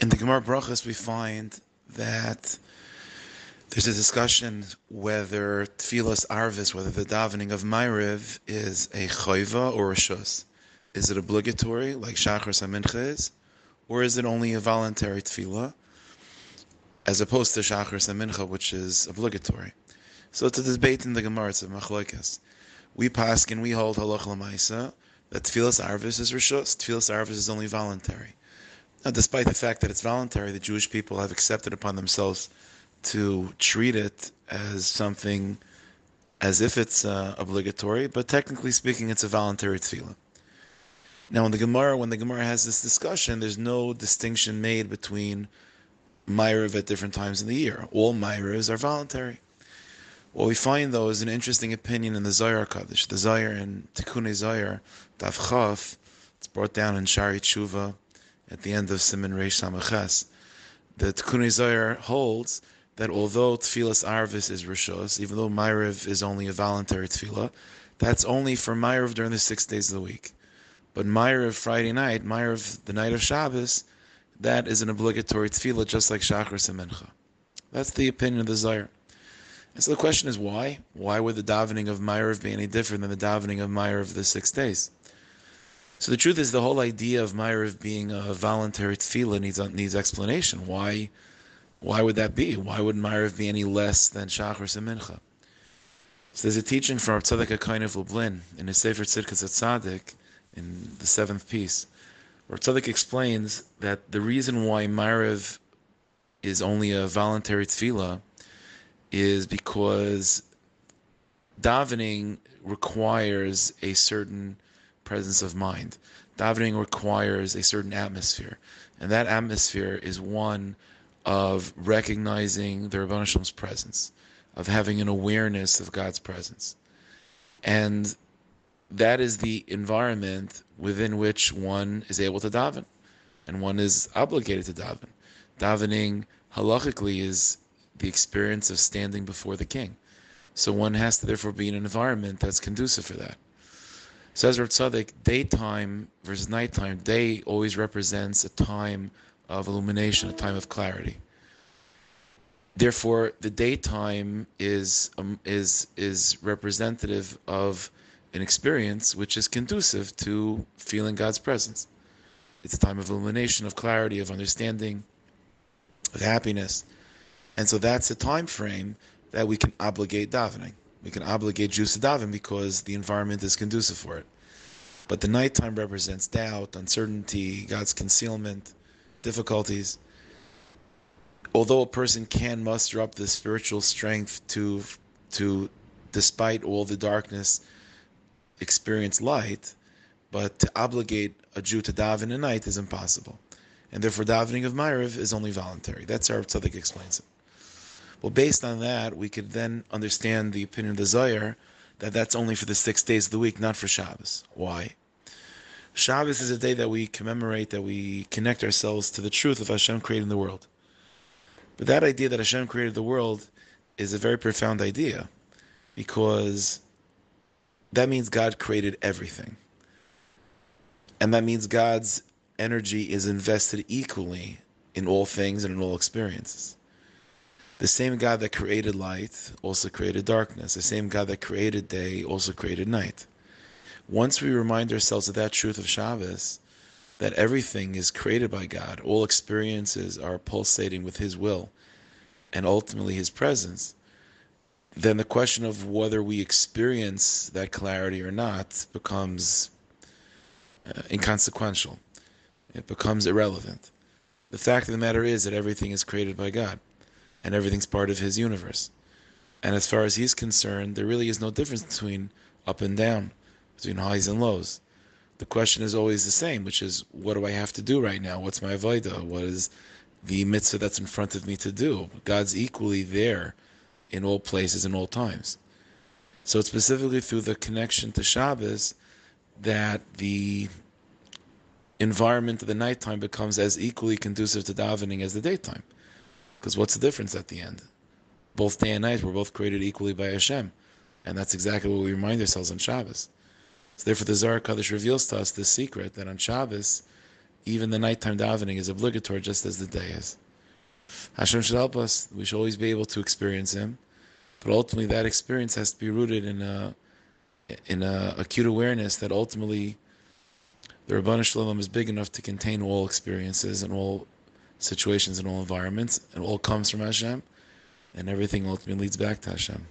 In the Gemara Brachos, we find that there's a discussion whether Tfilas Arvis, whether the davening of Ma'ariv is a chayva or a shus. Is it obligatory, like Shachar Mincha is, or is it only a voluntary tefillah, as opposed to Shachar Mincha, which is obligatory? So it's a debate in the Gemara, it's a machlokes. We paskin, we hold halach l'maisa that Tfilas Arvis is rishus. Tfilas Arvis is only voluntary. Now, despite the fact that it's voluntary, the Jewish people have accepted upon themselves to treat it as something, as if it's obligatory, but technically speaking, it's a voluntary tefillah. Now, when the Gemara has this discussion, there's no distinction made between Ma'ariv at different times in the year. All Ma'arivs are voluntary. What we find, though, is an interesting opinion in the Zohar Kaddish. The Zohar in Tikkun Zohar, Daf Chaf, it's brought down in Shari Tshuva, at the end of Siman Reish Samaches. The Tikkun Zohar holds that although Tfilas Arvis is Rishos, even though Ma'ariv is only a voluntary tefillah, that's only for Ma'ariv during the 6 days of the week. But Ma'ariv Friday night, Ma'ariv the night of Shabbos, that is an obligatory tefillah, just like Shachar Mincha. That's the opinion of the Zohar. And so the question is why? Why would the davening of Ma'ariv be any different than the davening of Ma'ariv the 6 days? So the truth is, the whole idea of Ma'ariv being a voluntary tefillah needs explanation. Why would that be? Why would Ma'ariv be any less than Shachar Mincha? So there's a teaching from Rav Tzadok HaKohen of Lublin in his Sefer Tzidkas HaTzadik, in the 7th piece. Rav Tzadok explains that the reason why Ma'ariv is only a voluntary tefillah is because davening requires a certain presence of mind. Davening requires a certain atmosphere, and that atmosphere is one of recognizing the Rebbeinu Shalom's presence, of having an awareness of God's presence. And that is the environment within which one is able to daven, and one is obligated to daven. Davening, halachically, is the experience of standing before the king. So one has to therefore be in an environment that's conducive for that. Says Rav Tzadok, daytime versus nighttime, day always represents a time of illumination, a time of clarity. Therefore, the daytime is representative of an experience which is conducive to feeling God's presence. It's a time of illumination, of clarity, of understanding, of happiness. And so that's a time frame that we can obligate davening. We can obligate Jews to daven because the environment is conducive for it. But the nighttime represents doubt, uncertainty, God's concealment, difficulties. Although a person can muster up the spiritual strength to despite all the darkness, experience light, but to obligate a Jew to daven at night is impossible. And therefore davening of Ma'ariv is only voluntary. That's how Tzaddik explains it. Well, based on that, we could then understand the opinion of the Zohar that that's only for the 6 days of the week, not for Shabbos. Why? Shabbos is a day that we commemorate, that we connect ourselves to the truth of Hashem creating the world. But that idea that Hashem created the world is a very profound idea, because that means God created everything. And that means God's energy is invested equally in all things and in all experiences. The same God that created light also created darkness. The same God that created day also created night. Once we remind ourselves of that truth of Shabbos, that everything is created by God, all experiences are pulsating with His will and ultimately His presence, then the question of whether we experience that clarity or not becomes inconsequential. It becomes irrelevant. The fact of the matter is that everything is created by God, and everything's part of His universe. And as far as He's concerned, there really is no difference between up and down, between highs and lows. The question is always the same, which is, what do I have to do right now? What's my avodah? What is the mitzvah that's in front of me to do? God's equally there in all places and all times. So it's specifically through the connection to Shabbos that the environment of the nighttime becomes as equally conducive to davening as the daytime. Because what's the difference at the end? Both day and night were both created equally by Hashem. And that's exactly what we remind ourselves on Shabbos. So therefore the Zohar Kaddish reveals to us this secret that on Shabbos, even the nighttime davening is obligatory, just as the day is. Hashem should help us. We should always be able to experience Him, but ultimately that experience has to be rooted in a acute awareness that ultimately the Rabbanu Shalom is big enough to contain all experiences and all situations and all environments, and all comes from Hashem, and everything ultimately leads back to Hashem.